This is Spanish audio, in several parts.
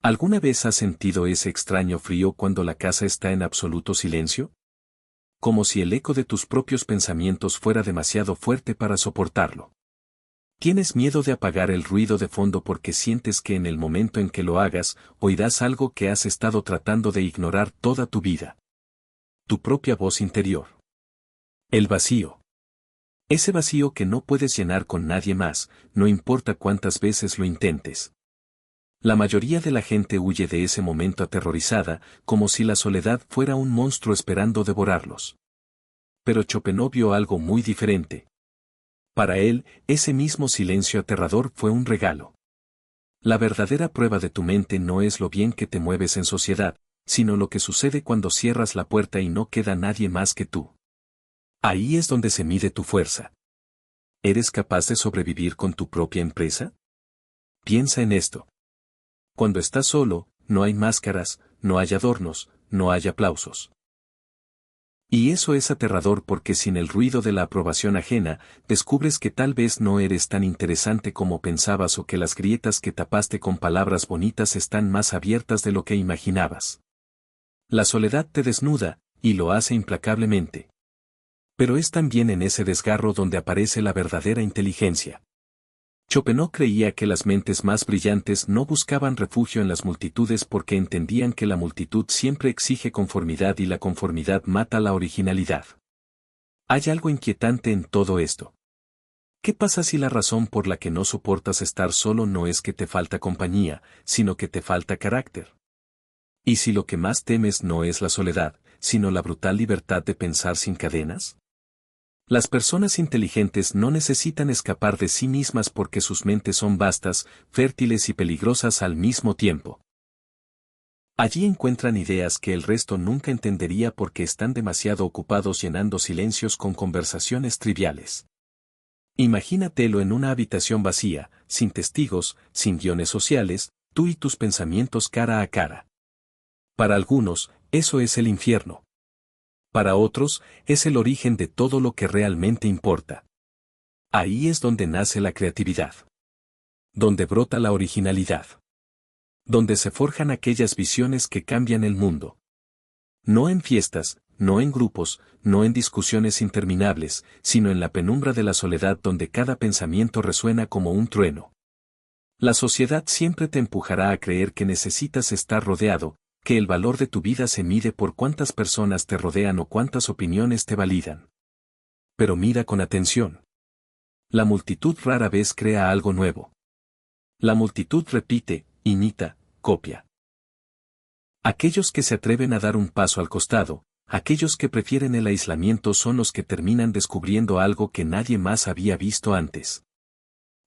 ¿Alguna vez has sentido ese extraño frío cuando la casa está en absoluto silencio? Como si el eco de tus propios pensamientos fuera demasiado fuerte para soportarlo. Tienes miedo de apagar el ruido de fondo porque sientes que en el momento en que lo hagas, oirás algo que has estado tratando de ignorar toda tu vida. Tu propia voz interior. El vacío. Ese vacío que no puedes llenar con nadie más, no importa cuántas veces lo intentes. La mayoría de la gente huye de ese momento aterrorizada, como si la soledad fuera un monstruo esperando devorarlos. Pero Schopenhauer vio algo muy diferente. Para él, ese mismo silencio aterrador fue un regalo. La verdadera prueba de tu mente no es lo bien que te mueves en sociedad, sino lo que sucede cuando cierras la puerta y no queda nadie más que tú. Ahí es donde se mide tu fuerza. ¿Eres capaz de sobrevivir con tu propia empresa? Piensa en esto. Cuando estás solo, no hay máscaras, no hay adornos, no hay aplausos. Y eso es aterrador porque sin el ruido de la aprobación ajena, descubres que tal vez no eres tan interesante como pensabas o que las grietas que tapaste con palabras bonitas están más abiertas de lo que imaginabas. La soledad te desnuda, y lo hace implacablemente. Pero es también en ese desgarro donde aparece la verdadera inteligencia. Schopenhauer creía que las mentes más brillantes no buscaban refugio en las multitudes porque entendían que la multitud siempre exige conformidad y la conformidad mata la originalidad. Hay algo inquietante en todo esto. ¿Qué pasa si la razón por la que no soportas estar solo no es que te falta compañía, sino que te falta carácter? ¿Y si lo que más temes no es la soledad, sino la brutal libertad de pensar sin cadenas? Las personas inteligentes no necesitan escapar de sí mismas porque sus mentes son vastas, fértiles y peligrosas al mismo tiempo. Allí encuentran ideas que el resto nunca entendería porque están demasiado ocupados llenando silencios con conversaciones triviales. Imagínatelo en una habitación vacía, sin testigos, sin guiones sociales, tú y tus pensamientos cara a cara. Para algunos, eso es el infierno. Para otros, es el origen de todo lo que realmente importa. Ahí es donde nace la creatividad. Donde brota la originalidad. Donde se forjan aquellas visiones que cambian el mundo. No en fiestas, no en grupos, no en discusiones interminables, sino en la penumbra de la soledad donde cada pensamiento resuena como un trueno. La sociedad siempre te empujará a creer que necesitas estar rodeado, que el valor de tu vida se mide por cuántas personas te rodean o cuántas opiniones te validan. Pero mira con atención. La multitud rara vez crea algo nuevo. La multitud repite, imita, copia. Aquellos que se atreven a dar un paso al costado, aquellos que prefieren el aislamiento son los que terminan descubriendo algo que nadie más había visto antes.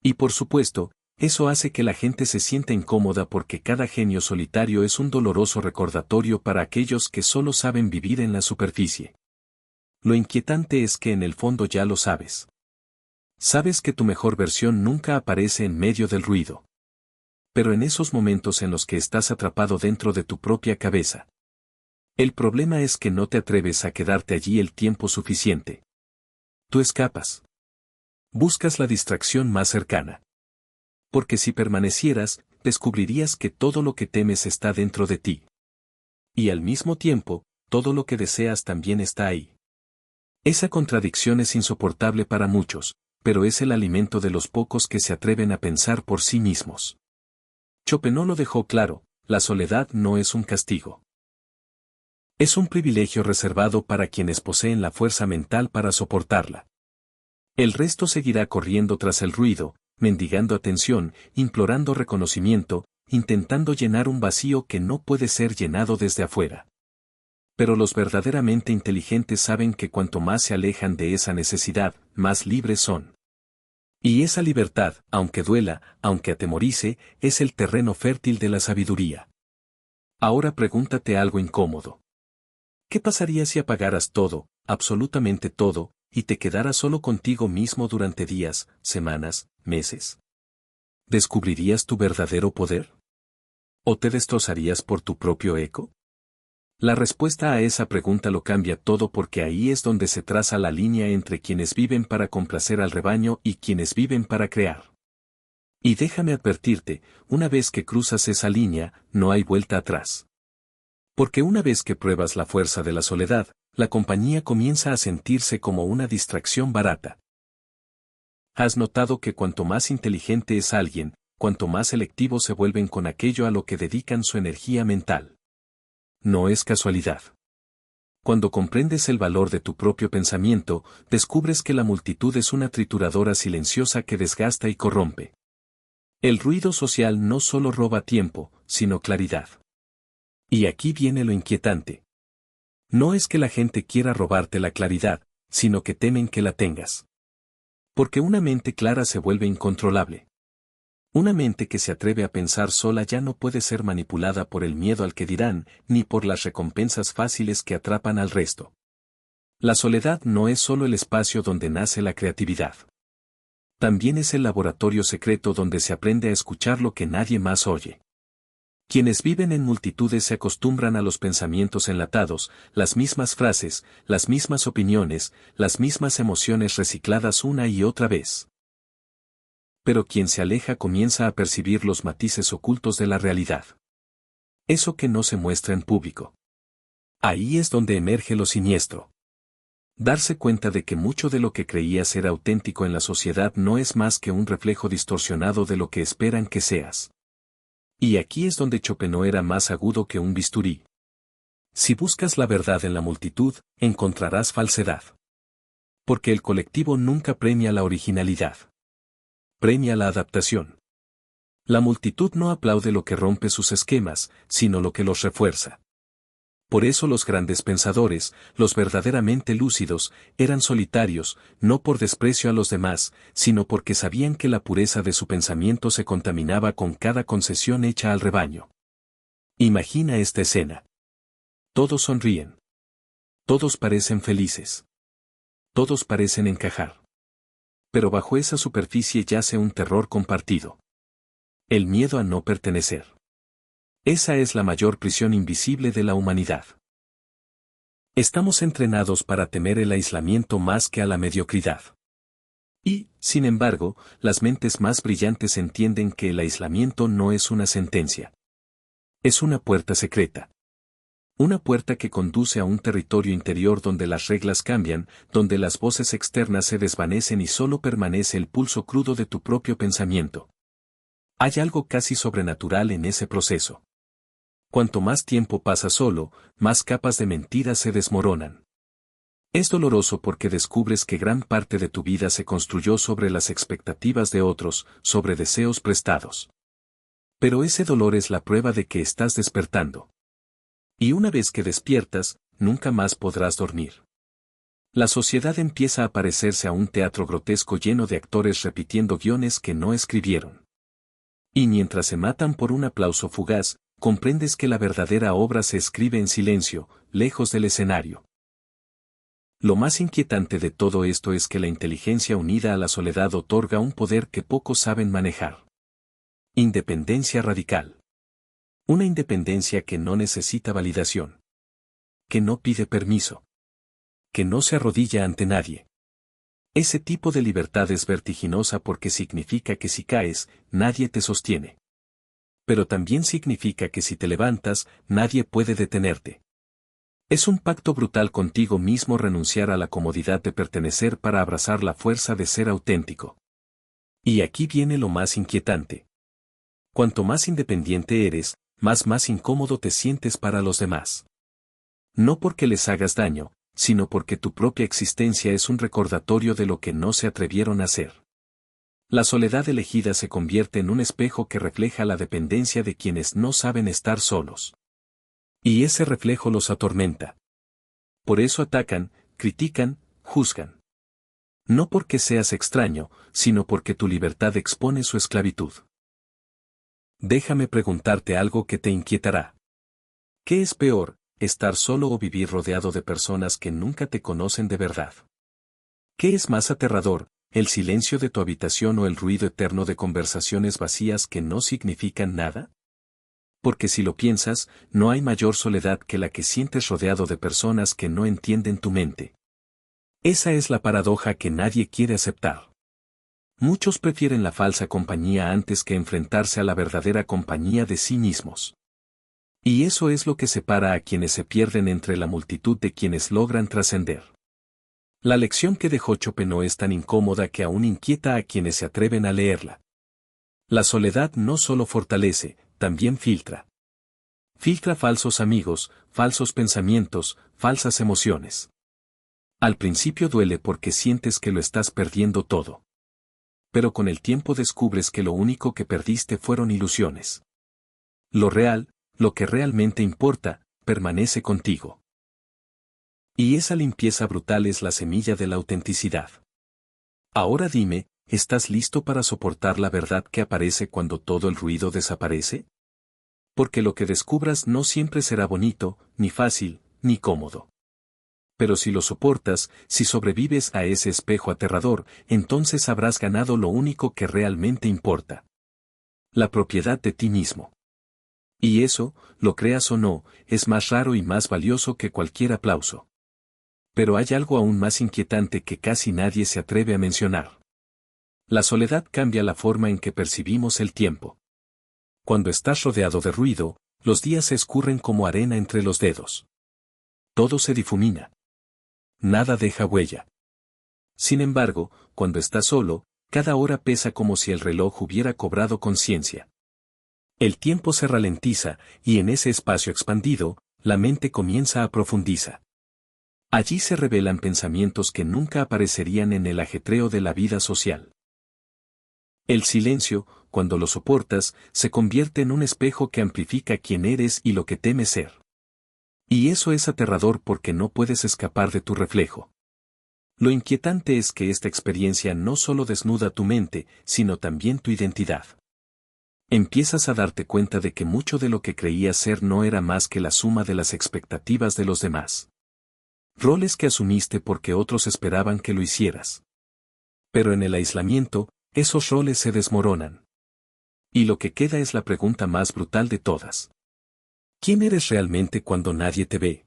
Y por supuesto, eso hace que la gente se sienta incómoda porque cada genio solitario es un doloroso recordatorio para aquellos que solo saben vivir en la superficie. Lo inquietante es que en el fondo ya lo sabes. Sabes que tu mejor versión nunca aparece en medio del ruido. Pero en esos momentos en los que estás atrapado dentro de tu propia cabeza. El problema es que no te atreves a quedarte allí el tiempo suficiente. Tú escapas. Buscas la distracción más cercana. Porque si permanecieras, descubrirías que todo lo que temes está dentro de ti. Y al mismo tiempo, todo lo que deseas también está ahí. Esa contradicción es insoportable para muchos, pero es el alimento de los pocos que se atreven a pensar por sí mismos. Schopenhauer lo dejó claro, la soledad no es un castigo. Es un privilegio reservado para quienes poseen la fuerza mental para soportarla. El resto seguirá corriendo tras el ruido, mendigando atención, implorando reconocimiento, intentando llenar un vacío que no puede ser llenado desde afuera. Pero los verdaderamente inteligentes saben que cuanto más se alejan de esa necesidad, más libres son. Y esa libertad, aunque duela, aunque atemorice, es el terreno fértil de la sabiduría. Ahora pregúntate algo incómodo. ¿Qué pasaría si apagaras todo, absolutamente todo, y te quedaras solo contigo mismo durante días, semanas, meses? ¿Descubrirías tu verdadero poder? ¿O te destrozarías por tu propio eco? La respuesta a esa pregunta lo cambia todo porque ahí es donde se traza la línea entre quienes viven para complacer al rebaño y quienes viven para crear. Y déjame advertirte, una vez que cruzas esa línea, no hay vuelta atrás. Porque una vez que pruebas la fuerza de la soledad, la compañía comienza a sentirse como una distracción barata. ¿Has notado que cuanto más inteligente es alguien, cuanto más selectivos se vuelven con aquello a lo que dedican su energía mental? No es casualidad. Cuando comprendes el valor de tu propio pensamiento, descubres que la multitud es una trituradora silenciosa que desgasta y corrompe. El ruido social no solo roba tiempo, sino claridad. Y aquí viene lo inquietante. No es que la gente quiera robarte la claridad, sino que temen que la tengas. Porque una mente clara se vuelve incontrolable. Una mente que se atreve a pensar sola ya no puede ser manipulada por el miedo al que dirán, ni por las recompensas fáciles que atrapan al resto. La soledad no es solo el espacio donde nace la creatividad. También es el laboratorio secreto donde se aprende a escuchar lo que nadie más oye. Quienes viven en multitudes se acostumbran a los pensamientos enlatados, las mismas frases, las mismas opiniones, las mismas emociones recicladas una y otra vez. Pero quien se aleja comienza a percibir los matices ocultos de la realidad. Eso que no se muestra en público. Ahí es donde emerge lo siniestro. Darse cuenta de que mucho de lo que creía ser auténtico en la sociedad no es más que un reflejo distorsionado de lo que esperan que seas. Y aquí es donde Chopin era más agudo que un bisturí. Si buscas la verdad en la multitud, encontrarás falsedad. Porque el colectivo nunca premia la originalidad. Premia la adaptación. La multitud no aplaude lo que rompe sus esquemas, sino lo que los refuerza. Por eso los grandes pensadores, los verdaderamente lúcidos, eran solitarios, no por desprecio a los demás, sino porque sabían que la pureza de su pensamiento se contaminaba con cada concesión hecha al rebaño. Imagina esta escena. Todos sonríen. Todos parecen felices. Todos parecen encajar. Pero bajo esa superficie yace un terror compartido. El miedo a no pertenecer. Esa es la mayor prisión invisible de la humanidad. Estamos entrenados para temer el aislamiento más que a la mediocridad. Y, sin embargo, las mentes más brillantes entienden que el aislamiento no es una sentencia. Es una puerta secreta. Una puerta que conduce a un territorio interior donde las reglas cambian, donde las voces externas se desvanecen y solo permanece el pulso crudo de tu propio pensamiento. Hay algo casi sobrenatural en ese proceso. Cuanto más tiempo pasa solo, más capas de mentiras se desmoronan. Es doloroso porque descubres que gran parte de tu vida se construyó sobre las expectativas de otros, sobre deseos prestados. Pero ese dolor es la prueba de que estás despertando. Y una vez que despiertas, nunca más podrás dormir. La sociedad empieza a parecerse a un teatro grotesco lleno de actores repitiendo guiones que no escribieron. Y mientras se matan por un aplauso fugaz, comprendes que la verdadera obra se escribe en silencio, lejos del escenario. Lo más inquietante de todo esto es que la inteligencia unida a la soledad otorga un poder que pocos saben manejar. Independencia radical. Una independencia que no necesita validación. Que no pide permiso. Que no se arrodilla ante nadie. Ese tipo de libertad es vertiginosa porque significa que si caes, nadie te sostiene. Pero también significa que si te levantas, nadie puede detenerte. Es un pacto brutal contigo mismo renunciar a la comodidad de pertenecer para abrazar la fuerza de ser auténtico. Y aquí viene lo más inquietante. Cuanto más independiente eres, más incómodo te sientes para los demás. No porque les hagas daño, sino porque tu propia existencia es un recordatorio de lo que no se atrevieron a hacer. La soledad elegida se convierte en un espejo que refleja la dependencia de quienes no saben estar solos. Y ese reflejo los atormenta. Por eso atacan, critican, juzgan. No porque seas extraño, sino porque tu libertad expone su esclavitud. Déjame preguntarte algo que te inquietará. ¿Qué es peor, estar solo o vivir rodeado de personas que nunca te conocen de verdad? ¿Qué es más aterrador, el silencio de tu habitación o el ruido eterno de conversaciones vacías que no significan nada? Porque si lo piensas, no hay mayor soledad que la que sientes rodeado de personas que no entienden tu mente. Esa es la paradoja que nadie quiere aceptar. Muchos prefieren la falsa compañía antes que enfrentarse a la verdadera compañía de sí mismos. Y eso es lo que separa a quienes se pierden entre la multitud de quienes logran trascender. La lección que dejó Schopenhauer es tan incómoda que aún inquieta a quienes se atreven a leerla. La soledad no solo fortalece, también filtra. Filtra falsos amigos, falsos pensamientos, falsas emociones. Al principio duele porque sientes que lo estás perdiendo todo. Pero con el tiempo descubres que lo único que perdiste fueron ilusiones. Lo real, lo que realmente importa, permanece contigo. Y esa limpieza brutal es la semilla de la autenticidad. Ahora dime, ¿estás listo para soportar la verdad que aparece cuando todo el ruido desaparece? Porque lo que descubras no siempre será bonito, ni fácil, ni cómodo. Pero si lo soportas, si sobrevives a ese espejo aterrador, entonces habrás ganado lo único que realmente importa. La propiedad de ti mismo. Y eso, lo creas o no, es más raro y más valioso que cualquier aplauso. Pero hay algo aún más inquietante que casi nadie se atreve a mencionar. La soledad cambia la forma en que percibimos el tiempo. Cuando estás rodeado de ruido, los días se escurren como arena entre los dedos. Todo se difumina. Nada deja huella. Sin embargo, cuando estás solo, cada hora pesa como si el reloj hubiera cobrado conciencia. El tiempo se ralentiza, y en ese espacio expandido, la mente comienza a profundizar. Allí se revelan pensamientos que nunca aparecerían en el ajetreo de la vida social. El silencio, cuando lo soportas, se convierte en un espejo que amplifica quién eres y lo que temes ser. Y eso es aterrador porque no puedes escapar de tu reflejo. Lo inquietante es que esta experiencia no solo desnuda tu mente, sino también tu identidad. Empiezas a darte cuenta de que mucho de lo que creías ser no era más que la suma de las expectativas de los demás. Roles que asumiste porque otros esperaban que lo hicieras. Pero en el aislamiento, esos roles se desmoronan. Y lo que queda es la pregunta más brutal de todas. ¿Quién eres realmente cuando nadie te ve?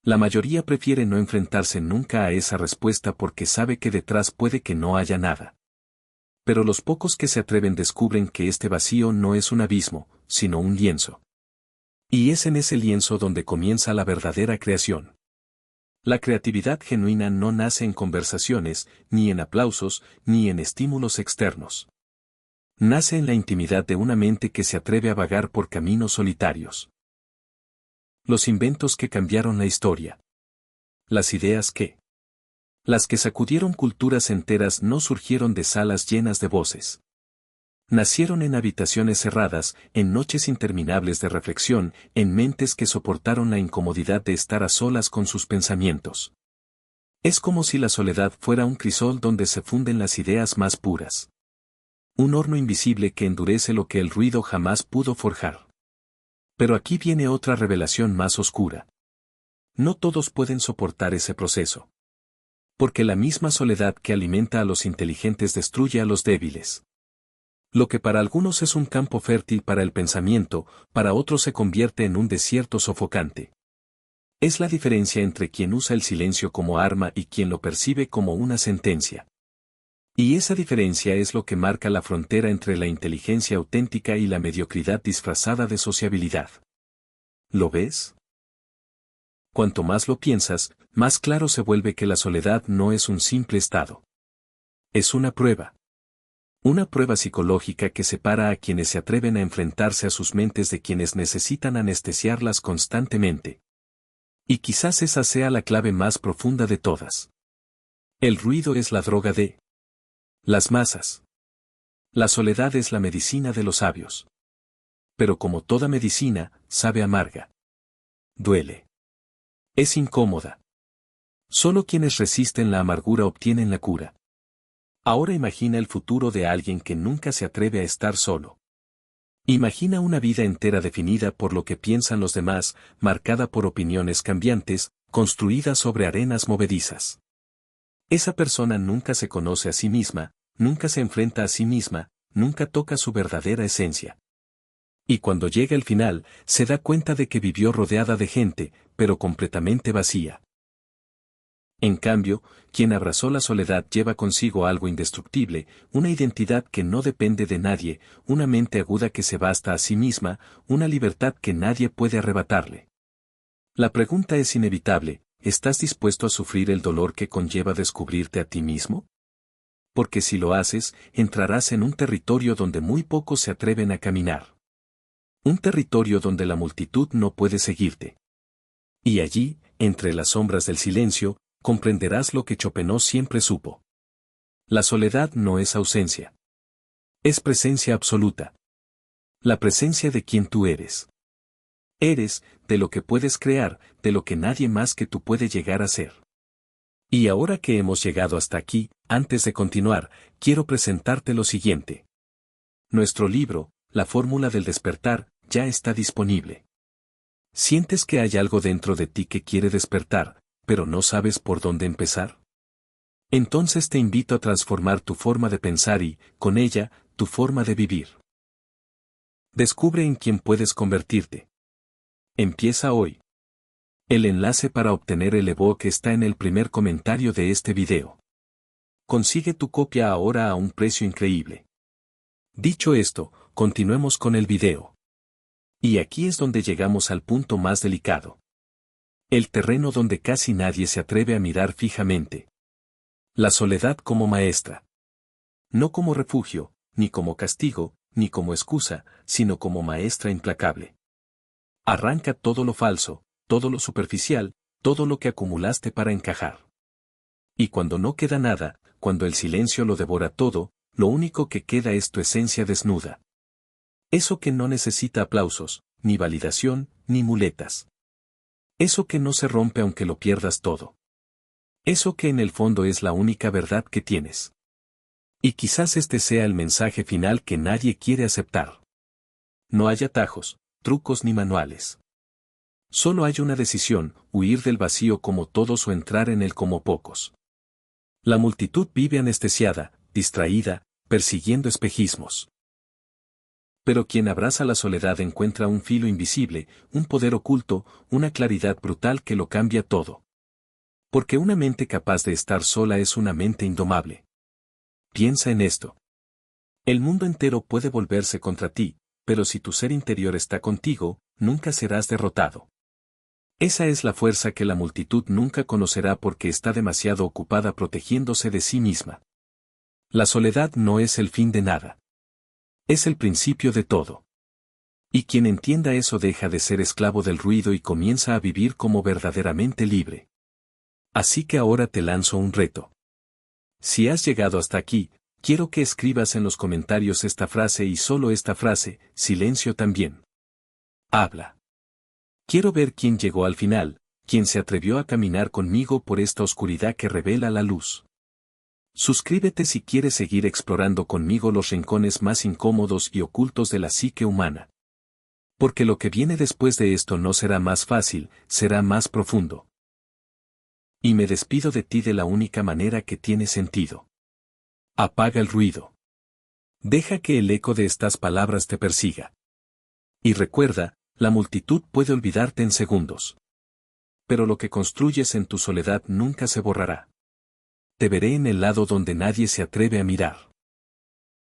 La mayoría prefiere no enfrentarse nunca a esa respuesta porque sabe que detrás puede que no haya nada. Pero los pocos que se atreven descubren que este vacío no es un abismo, sino un lienzo. Y es en ese lienzo donde comienza la verdadera creación. La creatividad genuina no nace en conversaciones, ni en aplausos, ni en estímulos externos. Nace en la intimidad de una mente que se atreve a vagar por caminos solitarios. Los inventos que cambiaron la historia. Las ideas que. Las que sacudieron culturas enteras no surgieron de salas llenas de voces. Nacieron en habitaciones cerradas, en noches interminables de reflexión, en mentes que soportaron la incomodidad de estar a solas con sus pensamientos. Es como si la soledad fuera un crisol donde se funden las ideas más puras. Un horno invisible que endurece lo que el ruido jamás pudo forjar. Pero aquí viene otra revelación más oscura. No todos pueden soportar ese proceso. Porque la misma soledad que alimenta a los inteligentes destruye a los débiles. Lo que para algunos es un campo fértil para el pensamiento, para otros se convierte en un desierto sofocante. Es la diferencia entre quien usa el silencio como arma y quien lo percibe como una sentencia. Y esa diferencia es lo que marca la frontera entre la inteligencia auténtica y la mediocridad disfrazada de sociabilidad. ¿Lo ves? Cuanto más lo piensas, más claro se vuelve que la soledad no es un simple estado. Es una prueba. Una prueba psicológica que separa a quienes se atreven a enfrentarse a sus mentes de quienes necesitan anestesiarlas constantemente. Y quizás esa sea la clave más profunda de todas. El ruido es la droga de las masas. La soledad es la medicina de los sabios. Pero como toda medicina, sabe amarga. Duele. Es incómoda. Solo quienes resisten la amargura obtienen la cura. Ahora imagina el futuro de alguien que nunca se atreve a estar solo. Imagina una vida entera definida por lo que piensan los demás, marcada por opiniones cambiantes, construida sobre arenas movedizas. Esa persona nunca se conoce a sí misma, nunca se enfrenta a sí misma, nunca toca su verdadera esencia. Y cuando llega el final, se da cuenta de que vivió rodeada de gente, pero completamente vacía. En cambio, quien abrazó la soledad lleva consigo algo indestructible, una identidad que no depende de nadie, una mente aguda que se basta a sí misma, una libertad que nadie puede arrebatarle. La pregunta es inevitable, ¿estás dispuesto a sufrir el dolor que conlleva descubrirte a ti mismo? Porque si lo haces, entrarás en un territorio donde muy pocos se atreven a caminar. Un territorio donde la multitud no puede seguirte. Y allí, entre las sombras del silencio, comprenderás lo que Schopenhauer siempre supo. La soledad no es ausencia. Es presencia absoluta. La presencia de quien tú eres. Eres, de lo que puedes crear, de lo que nadie más que tú puede llegar a ser. Y ahora que hemos llegado hasta aquí, antes de continuar, quiero presentarte lo siguiente. Nuestro libro, La fórmula del despertar, ya está disponible. ¿Sientes que hay algo dentro de ti que quiere despertar, pero no sabes por dónde empezar? Entonces te invito a transformar tu forma de pensar y, con ella, tu forma de vivir. Descubre en quién puedes convertirte. Empieza hoy. El enlace para obtener el ebook está en el primer comentario de este video. Consigue tu copia ahora a un precio increíble. Dicho esto, continuemos con el video. Y aquí es donde llegamos al punto más delicado. El terreno donde casi nadie se atreve a mirar fijamente. La soledad como maestra. No como refugio, ni como castigo, ni como excusa, sino como maestra implacable. Arranca todo lo falso, todo lo superficial, todo lo que acumulaste para encajar. Y cuando no queda nada, cuando el silencio lo devora todo, lo único que queda es tu esencia desnuda. Eso que no necesita aplausos, ni validación, ni muletas. Eso que no se rompe aunque lo pierdas todo. Eso que en el fondo es la única verdad que tienes. Y quizás este sea el mensaje final que nadie quiere aceptar. No hay atajos, trucos ni manuales. Solo hay una decisión, huir del vacío como todos o entrar en él como pocos. La multitud vive anestesiada, distraída, persiguiendo espejismos. Pero quien abraza la soledad encuentra un filo invisible, un poder oculto, una claridad brutal que lo cambia todo. Porque una mente capaz de estar sola es una mente indomable. Piensa en esto. El mundo entero puede volverse contra ti, pero si tu ser interior está contigo, nunca serás derrotado. Esa es la fuerza que la multitud nunca conocerá porque está demasiado ocupada protegiéndose de sí misma. La soledad no es el fin de nada. Es el principio de todo. Y quien entienda eso deja de ser esclavo del ruido y comienza a vivir como verdaderamente libre. Así que ahora te lanzo un reto. Si has llegado hasta aquí, quiero que escribas en los comentarios esta frase y solo esta frase, silencio también. Habla. Quiero ver quién llegó al final, quién se atrevió a caminar conmigo por esta oscuridad que revela la luz. Suscríbete si quieres seguir explorando conmigo los rincones más incómodos y ocultos de la psique humana. Porque lo que viene después de esto no será más fácil, será más profundo. Y me despido de ti de la única manera que tiene sentido. Apaga el ruido. Deja que el eco de estas palabras te persiga. Y recuerda, la multitud puede olvidarte en segundos. Pero lo que construyes en tu soledad nunca se borrará. Te veré en el lado donde nadie se atreve a mirar.